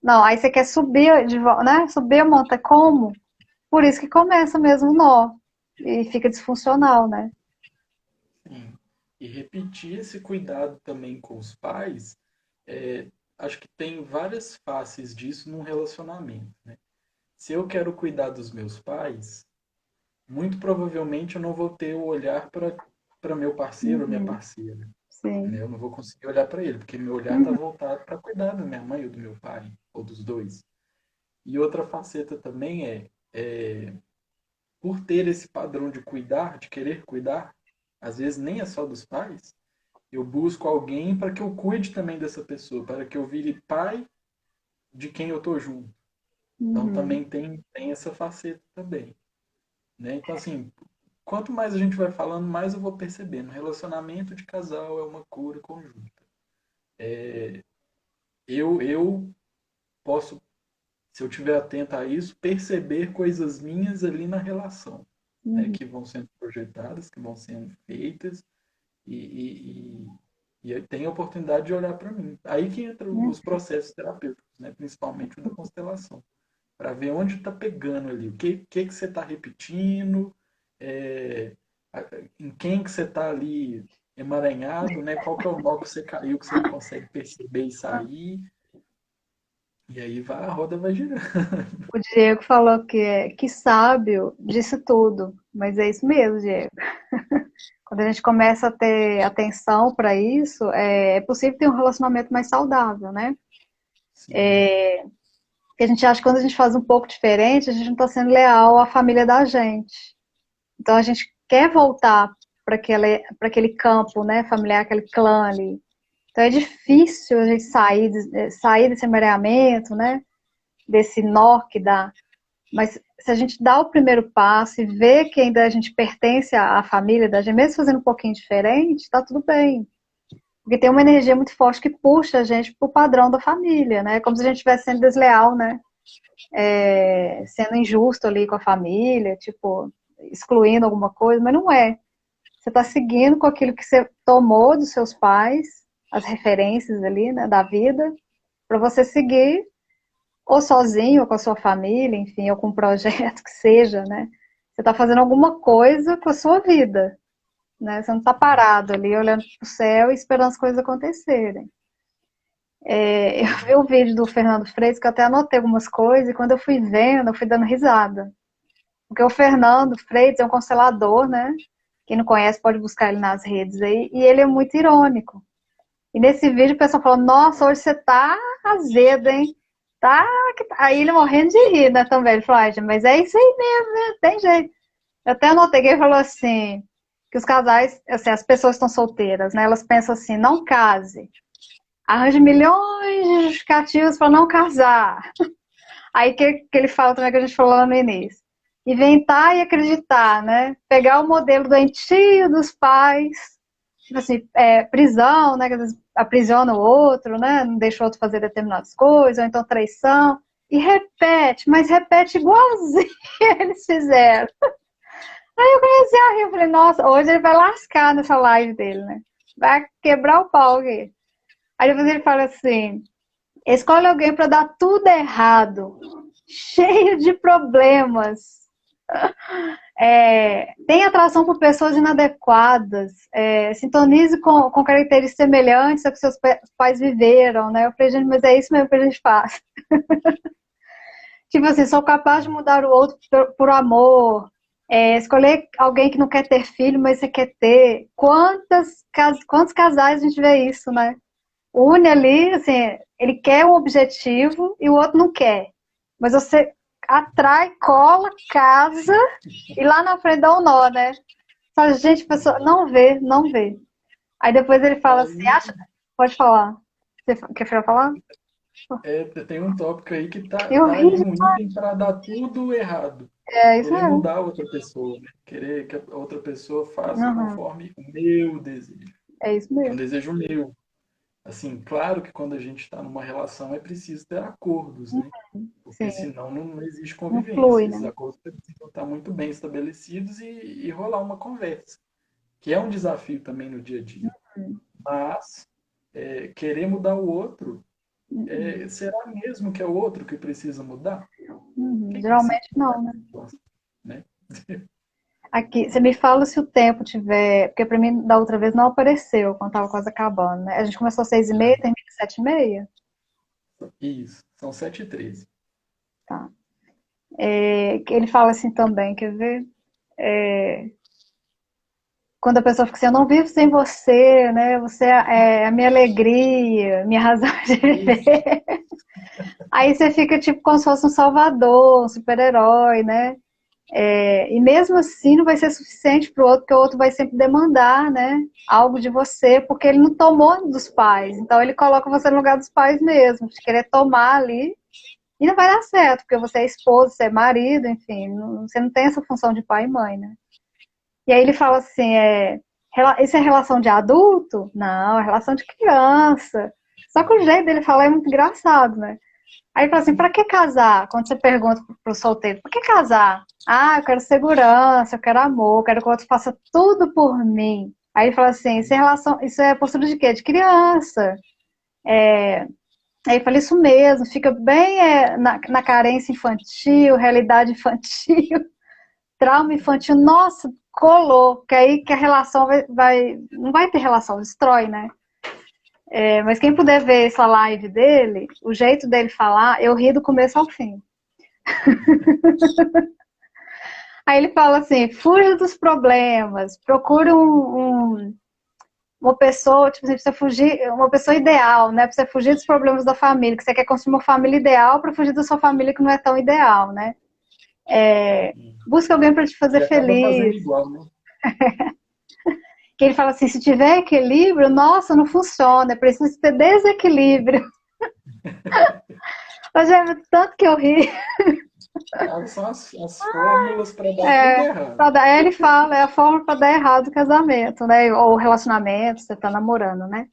Não, aí você quer subir de volta, né? Subir a montanha, como? Por isso que começa mesmo o nó e fica disfuncional, né? Sim. E repetir esse cuidado também com os pais, é, acho que tem várias faces disso num relacionamento, né? Se eu quero cuidar dos meus pais, muito provavelmente eu não vou ter o olhar para meu parceiro ou minha Uhum, parceira, sim. né? Eu não vou conseguir olhar para ele, porque meu olhar está Uhum, voltado para cuidar da minha mãe ou do meu pai, ou dos dois. E outra faceta também é por ter esse padrão de cuidar, de querer cuidar, às vezes nem é só dos pais, eu busco alguém para que eu cuide também dessa pessoa, para que eu vire pai de quem eu tô junto. Então uhum, também tem essa faceta também, né? Então assim, quanto mais a gente vai falando, mais eu vou percebendo. Relacionamento de casal é uma cura conjunta. Eu posso, se eu estiver atento a isso, perceber coisas minhas ali na relação, né? uhum. Que vão sendo projetadas, que vão sendo feitas e aí tem a oportunidade de olhar para mim. Aí que entram Uhum. os processos terapêuticos, né? Principalmente o da constelação, para ver onde está pegando ali, o que você está repetindo, é, em quem que você está ali emaranhado, né? Qual que é o nó que você caiu que você não consegue perceber e sair, e aí vai, a roda vai girando. O Diego falou que sábio disse tudo, mas é isso mesmo, Diego. Quando a gente começa a ter atenção para isso, é possível ter um relacionamento mais saudável, né? Sim, Porque a gente acha que quando a gente faz um pouco diferente, a gente não está sendo leal à família da gente. Então a gente quer voltar para aquele campo, né, familiar, aquele clã ali. Então é difícil a gente sair desse emaranhamento, né, desse nó que dá. Mas se a gente dá o primeiro passo e vê que ainda a gente pertence à família da gente, mesmo fazendo um pouquinho diferente, tá tudo bem. Porque tem uma energia muito forte que puxa a gente pro padrão da família, né? Como se a gente estivesse sendo desleal, né? Sendo injusto ali com a família, tipo, excluindo alguma coisa, mas não é. Você está seguindo com aquilo que você tomou dos seus pais, as referências ali, né, da vida, para você seguir ou sozinho, ou com a sua família, enfim, ou com um projeto que seja, né? Você está fazendo alguma coisa com a sua vida, né? Você não está sim, parado ali olhando para o céu e esperando as coisas acontecerem. Eu vi sim. o vídeo do Fernando Freitas, que eu até anotei algumas coisas, e quando eu fui vendo, eu fui dando risada. Porque o Fernando Freitas é um constelador, né? Quem não conhece pode buscar ele nas redes aí, e ele é muito irônico. E nesse vídeo o pessoal falou, nossa, hoje você tá azedo, hein? Tá. Aí ele morrendo de rir, né, também. Ele falou, mas é isso aí mesmo, né? Tem jeito. Eu até anotei que ele falou assim, que os casais, assim, as pessoas que estão solteiras, né? Elas pensam assim, não case. Arranje milhões de justificativas para não casar. Aí que ele fala também que a gente falou lá no início. Inventar e acreditar, né? Pegar o modelo doentio dos pais, tipo assim, prisão, né? Que às vezes aprisiona o outro, né? Não deixa o outro fazer determinadas coisas, ou então traição. E repete, mas repete igualzinho eles fizeram. Aí eu comecei a rir, eu falei, nossa, hoje ele vai lascar nessa live dele, né? Vai quebrar o pau aqui. Aí depois ele fala assim, escolhe alguém para dar tudo errado, cheio de problemas. Tem atração por pessoas inadequadas, sintonize com características semelhantes a que seus pais viveram, né? Eu falei, gente, mas é isso mesmo que a gente faz. Tipo assim, sou capaz de mudar o outro por amor, escolher alguém que não quer ter filho, mas você quer ter. Quantos casais a gente vê isso, né? Une ali, assim, ele quer um objetivo e o outro não quer. Mas você atrai, cola, casa e lá na frente dá um nó, né? Fala, gente, a pessoa não vê, não vê. Aí depois ele fala assim, Aí acha. Pode falar. Você quer falar? tem um tópico aí que Eu tá ri. aí um item para dar tudo errado. É isso querer mesmo. mudar a outra pessoa, né? Querer que a outra pessoa faça Uhum. conforme o meu desejo, É isso que é um mesmo. desejo meu. Assim, claro que quando a gente está numa relação é preciso ter acordos, né? Porque Sim. senão não existe Não convivência. flui, Esses né? acordos precisam estar muito bem estabelecidos e rolar uma conversa, que é um desafio também no dia a dia. Uhum. Mas querer mudar o outro, Uhum. será mesmo que é o outro que precisa mudar? Uhum. Quem precisa Geralmente mudar não, né? nessa situação, né? Aqui, você me fala se o tempo tiver. Porque pra mim, da outra vez, não apareceu quando tava quase acabando, né? A gente começou às 6h30, termina às 7h30. Isso, são 7h13. Tá. É, ele fala assim também, quer ver? Quando a pessoa fica assim, eu não vivo sem você, né? Você é a minha alegria, minha razão de Isso, viver. Aí você fica tipo como se fosse um salvador, um super-herói, né? E mesmo assim não vai ser suficiente para o outro, porque o outro vai sempre demandar, né? Algo de você, porque ele não tomou dos pais. Então ele coloca você no lugar dos pais mesmo, de querer tomar ali. E não vai dar certo, porque você é esposo, você é marido, enfim, você não tem essa função de pai e mãe, né? E aí ele fala assim, isso é relação de adulto? Não, é relação de criança. Só que o jeito dele falar é muito engraçado, né? Aí ele fala assim, pra que casar? Quando você pergunta pro solteiro, pra que casar? Ah, eu quero segurança, eu quero amor, eu quero que o outro faça tudo por mim. Aí ele fala assim, isso é postura de quê? De criança. Aí ele fala isso mesmo, fica bem na carência infantil, realidade infantil, trauma infantil. Nossa, colou, que aí que a relação não vai ter relação, destrói, né? Mas quem puder ver essa live dele, o jeito dele falar, eu ri do começo ao fim. Aí ele fala assim: fuja dos problemas, procure uma pessoa, tipo, você fugir, uma pessoa ideal, né? Pra você fugir dos problemas da família, que você quer construir uma família ideal para fugir da sua família que não é tão ideal, né? Busca alguém para te fazer e acaba fazendo feliz. igual, né? Que ele fala assim: se tiver equilíbrio, nossa, não funciona, é preciso ter desequilíbrio. Mas é tanto que eu ri. São as fórmulas para dar tudo errado. Ele fala, é a forma para dar errado o casamento, né? Ou o relacionamento, você tá namorando, né?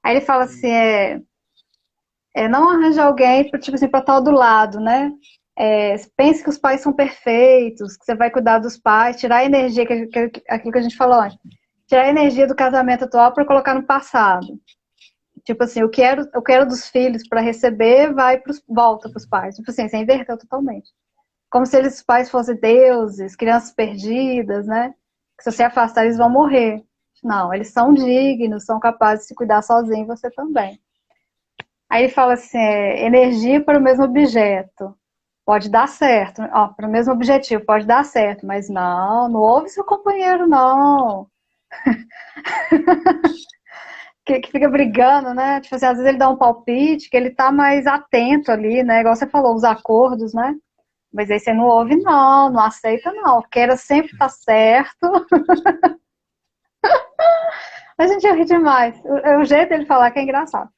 Aí ele fala assim, Sim. não arranja alguém, tipo assim, pra estar do lado, né? Pense que os pais são perfeitos, que você vai cuidar dos pais, tirar a energia, aquilo que a gente falou antes, tirar a energia do casamento atual para colocar no passado. Tipo assim, eu quero dos filhos para receber, volta para os pais. Tipo assim, você inverteu totalmente. Como se os pais fossem deuses, crianças perdidas, né? Que se você afastar, eles vão morrer. Não, eles são dignos, são capazes de se cuidar sozinhos, você também. Aí ele fala assim, energia para o mesmo objeto. Pode dar certo, ó, para o mesmo objetivo, pode dar certo, mas não ouve seu companheiro, não. Que fica brigando, né? Tipo assim, às vezes ele dá um palpite, que ele tá mais atento ali, né? Igual você falou, os acordos, né? Mas aí você não ouve, não aceita, não. Queira sempre estar certo. A gente ri demais. O jeito dele falar que é engraçado.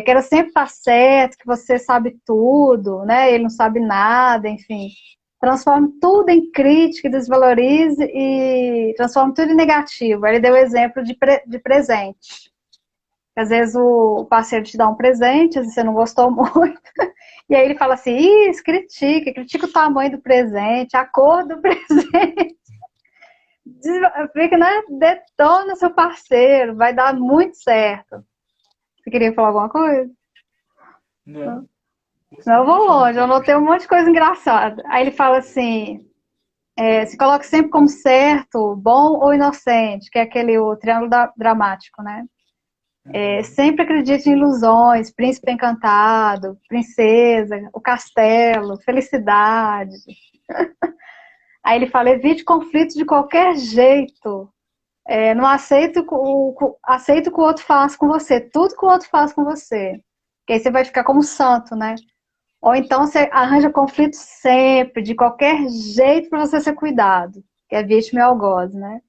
Quero sempre estar certo, que você sabe tudo, né? Ele não sabe nada, enfim. Transforme tudo em crítica, desvalorize e transforme tudo em negativo. Ele deu o exemplo de presente. Às vezes o parceiro te dá um presente, às vezes você não gostou muito. E aí ele fala assim, isso, critica o tamanho do presente, a cor do presente. Fica, né? Detona seu parceiro, vai dar muito certo. Você queria falar alguma coisa? Não, tô Não, só eu vou puxando longe, eu papo. anotei um monte de coisa engraçada. Aí ele fala assim: se coloque sempre como certo, bom ou inocente, que é aquele o triângulo dramático, né? Uhum. Sempre acredite em ilusões, príncipe encantado, princesa, o castelo, felicidade. Aí ele fala: evite conflitos de qualquer jeito. Não aceite aceite o que o outro faz com você, tudo que o outro faz com você. Que aí você vai ficar como santo, né? Ou então você arranja conflito sempre, de qualquer jeito, para você ser cuidado, que é vítima e algoz, né?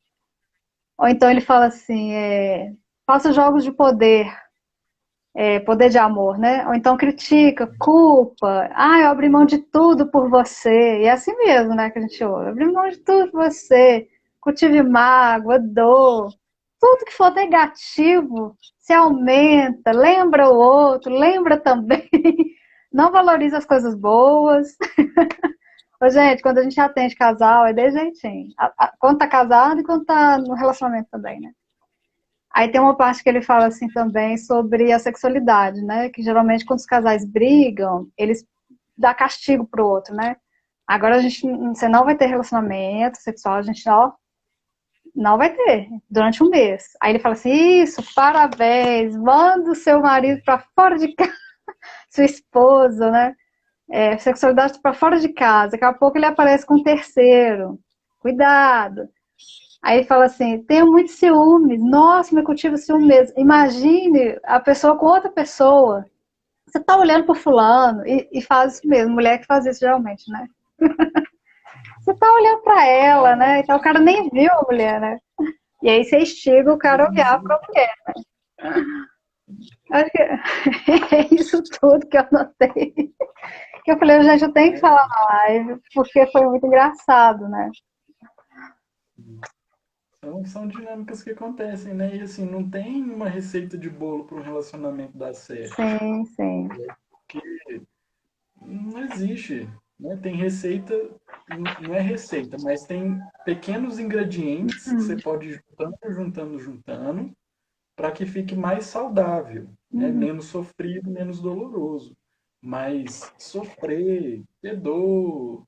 Ou então ele fala assim, faça jogos de poder, poder de amor, né? Ou então critica, culpa, eu abri mão de tudo por você. E é assim mesmo, né, que a gente ouve. Abri mão de tudo por você. Cultive mágoa, dor. Tudo que for negativo se aumenta, lembra o outro, lembra também. Não valoriza as coisas boas. Ô, gente, quando a gente atende casal, é desse jeitinho. Quando tá casado e quando tá no relacionamento também, né? Aí tem uma parte que ele fala assim também sobre a sexualidade, né? Que geralmente quando os casais brigam, eles dão castigo pro outro, né? Agora você não vai ter relacionamento sexual, a gente não vai ter durante um mês. Aí ele fala assim, isso, parabéns, manda o seu marido para fora de casa, sua esposa, né? Sexualidade para fora de casa. Daqui a pouco ele aparece com um terceiro. Cuidado. Aí fala assim, tenho muitos ciúmes. Nossa, me cultivo ciúme mesmo. Imagine a pessoa com outra pessoa. Você tá olhando pro fulano e faz isso mesmo. Mulher que faz isso geralmente, né? Você tá olhando pra ela, né? Então o cara nem viu a mulher, né? E aí você instiga o cara a olhar pra mulher. Acho que é isso tudo que eu notei. Que eu falei, gente, eu tenho que falar na live, porque foi muito engraçado, né? São dinâmicas que acontecem, né? E assim, não tem uma receita de bolo para um relacionamento dar certo. Sim, sim. Porque não existe, né? Tem receita, não é receita, mas tem pequenos ingredientes que você pode ir juntando, para que fique mais saudável, né? Uhum. Menos sofrido, menos doloroso. Mas sofrer, ter dor,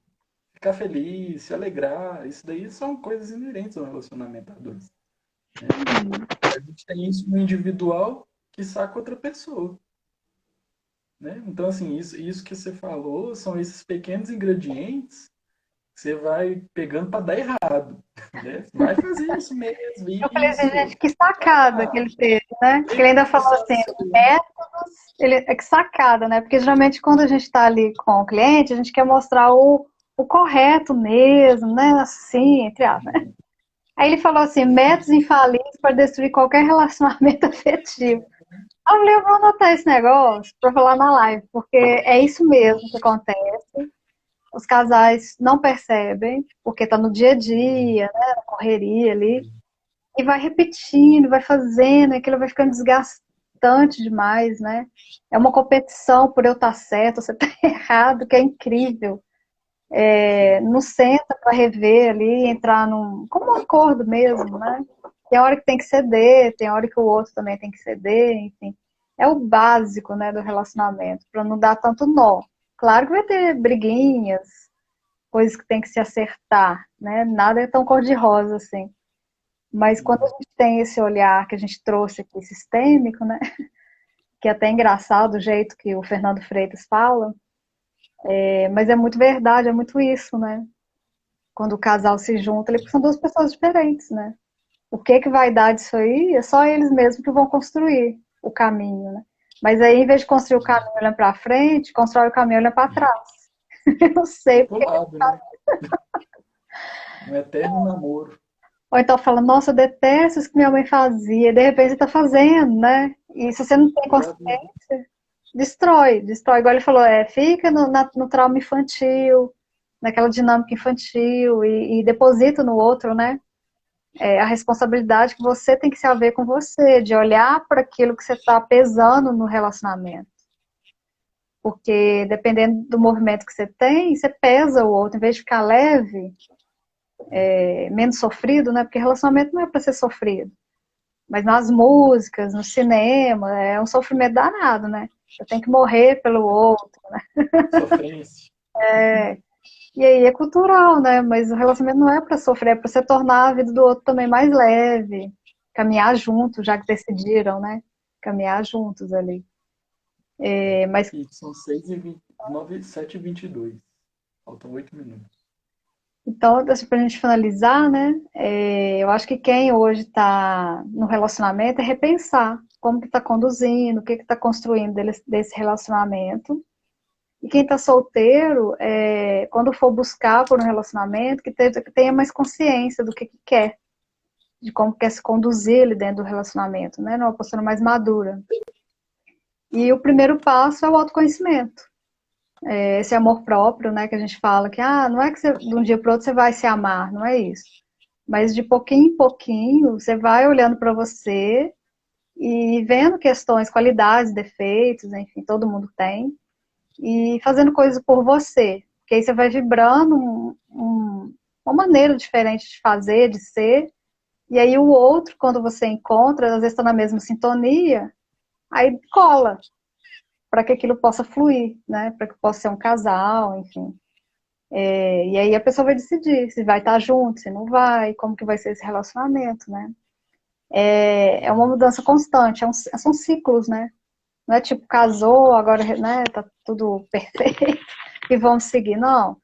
ficar feliz, se alegrar, isso daí são coisas inerentes ao relacionamento a dois, né? A gente tem isso no individual que saca outra pessoa, né? Então, assim, isso que você falou são esses pequenos ingredientes que você vai pegando para dar errado, né? Vai fazer isso mesmo, Eu falei assim, isso. gente, que sacada que ele teve, né? Que ele ainda falou assim, métodos, que sacada, né? Porque geralmente quando a gente está ali com o cliente, a gente quer mostrar o correto mesmo, né? Assim, entre aspas. Aí ele falou assim, métodos infalíveis para destruir qualquer relacionamento afetivo. Aí eu falei, eu vou anotar esse negócio para falar na live, porque é isso mesmo que acontece. Os casais não percebem, porque está no dia a dia, né? Na correria ali. E vai repetindo, vai fazendo, aquilo vai ficando desgastante demais, né? É uma competição por eu estar certo, você estar errado, que é incrível. Não senta para rever ali, entrar como um acordo mesmo, né? Tem hora que tem que ceder, tem hora que o outro também tem que ceder, enfim. É o básico, né, do relacionamento, para não dar tanto nó. Claro que vai ter briguinhas, coisas que tem que se acertar, né? Nada é tão cor-de-rosa assim. Mas quando a gente tem esse olhar que a gente trouxe aqui sistêmico, né? Que é até engraçado o jeito que o Fernando Freitas fala, mas é muito verdade, é muito isso, né? Quando o casal se junta, porque são duas pessoas diferentes, né? O que que vai dar disso aí é só eles mesmos que vão construir o caminho, né? Mas aí, em vez de construir o caminho olhando para frente, constrói o caminho olhando para trás. Eu não sei Outro porque. lado, né? Um eterno namoro. Ou então fala, nossa, eu detesto isso que minha mãe fazia, e de repente você está fazendo, né? E se você não tem Exatamente. consciência, destrói. Igual ele falou, fica no trauma infantil, naquela dinâmica infantil, e deposita no outro, né? A responsabilidade que você tem que se haver com você, de olhar para aquilo que você está pesando no relacionamento. Porque dependendo do movimento que você tem, você pesa o outro, em vez de ficar leve, menos sofrido, né? Porque relacionamento não é para ser sofrido. Mas nas músicas, no cinema, é um sofrimento danado, né? Eu tenho que morrer pelo outro, né? Sofrência. E aí é cultural, né? Mas o relacionamento não é para sofrer, é para você tornar a vida do outro também mais leve. Caminhar juntos, já que decidiram, né? Caminhar juntos ali. Mas E são 6h20, 9, 7h22. Faltam 8 minutos. então, assim, para a gente finalizar, né? Eu acho que quem hoje está no relacionamento é repensar como que está conduzindo, o que está construindo desse relacionamento. E quem está solteiro, quando for buscar por um relacionamento, que tenha mais consciência do que quer, de como quer se conduzir ali dentro do relacionamento, né? Numa postura mais madura. E o primeiro passo é o autoconhecimento. Esse amor próprio, né, que a gente fala que não é que você, de um dia para o outro você vai se amar, não é isso. Mas de pouquinho em pouquinho, você vai olhando para você e vendo questões, qualidades, defeitos, enfim, todo mundo tem, e fazendo coisas por você. Porque aí você vai vibrando uma maneira diferente de fazer, de ser, e aí o outro, quando você encontra, às vezes está na mesma sintonia, aí cola, para que aquilo possa fluir, né? Para que possa ser um casal, enfim. E aí a pessoa vai decidir se vai estar junto, se não vai, como que vai ser esse relacionamento, né? É uma mudança constante, são ciclos, né? Não é tipo, casou, agora, né, tá tudo perfeito e vamos seguir. Não,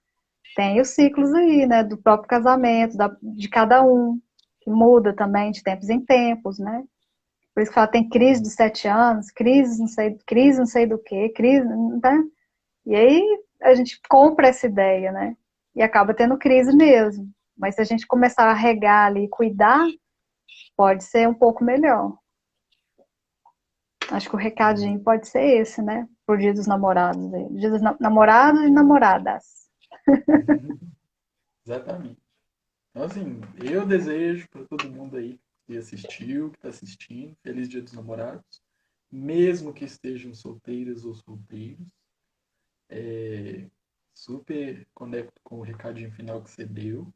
tem os ciclos aí, né, do próprio casamento, de cada um, que muda também de tempos em tempos, né? Por isso que ela tem crise dos 7 anos, crise não sei do que, crise, né? E aí a gente compra essa ideia, né? E acaba tendo crise mesmo. Mas se a gente começar a regar ali, cuidar, pode ser um pouco melhor. Acho que o recadinho pode ser esse, né? Por Dia dos Namorados. Dia dos namorados e namoradas. Exatamente. Então, assim, eu desejo para todo mundo aí que assistiu, que está assistindo, Feliz Dia dos Namorados, mesmo que estejam solteiras ou solteiros. Super conecto com o recadinho final que você deu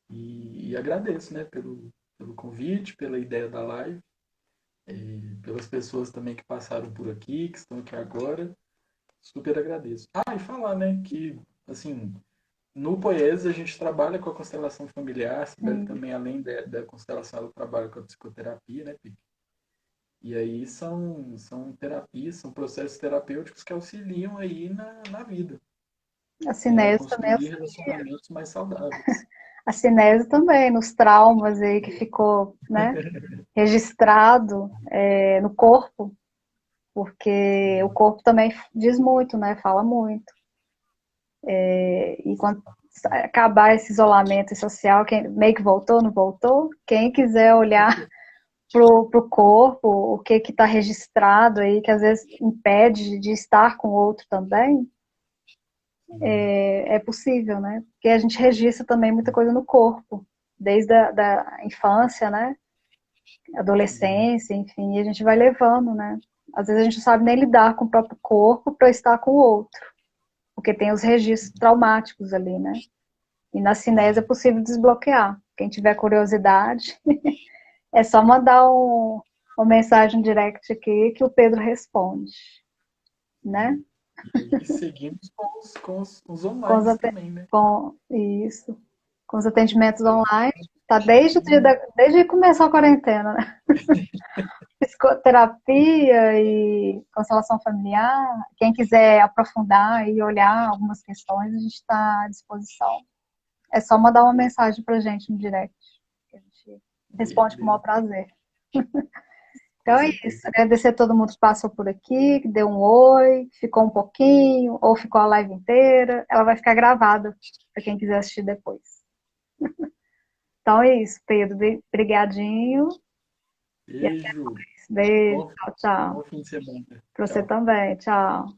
e agradeço, né, pelo convite, pela ideia da live, pelas pessoas também que passaram por aqui, que estão aqui agora. Super agradeço. E falar, né, que, assim, no Poiese a gente trabalha com a constelação familiar, a Sibeli Sim. também, além da constelação, ela trabalha com a psicoterapia, né, Pique? E aí são terapias, são processos terapêuticos que auxiliam aí na vida, A né, a cinese também, construir relacionamentos mais saudáveis. a cinese também, nos traumas aí que ficou, né, registrado no corpo, porque o corpo também diz muito, né, fala muito. E quando acabar esse isolamento social, quem meio que voltou, não voltou, quem quiser olhar pro corpo, o que está registrado aí, que às vezes impede de estar com o outro também, é possível, né? Porque a gente registra também muita coisa no corpo, desde a da infância, né? Sim, Adolescência, enfim, e a gente vai levando, né? Às vezes a gente não sabe nem lidar com o próprio corpo para estar com o outro, porque tem os registros traumáticos ali, né? E na cinese é possível desbloquear. Quem tiver curiosidade, é só mandar uma mensagem direct aqui que o Pedro responde, né? sim. E aí seguimos com os Com os, online também, né? com isso, com os atendimentos Constelação online. Tá desde e desde que começou a quarentena, né? Psicoterapia e constelação familiar. Quem quiser aprofundar e olhar algumas questões, a gente está à disposição. É só mandar uma mensagem pra gente no direct, que a gente responde com o maior beleza, prazer. com Então é isso. certeza. Agradecer a todo mundo que passou por aqui, que deu um oi, ficou um pouquinho, ou ficou a live inteira. Ela vai ficar gravada para quem quiser assistir depois. Então é isso, Pedro. Brigadinho. E até Beijo. mais. Beijo. Bom, Tchau, tchau. bom fim de semana. Para você Tchau. também. Tchau.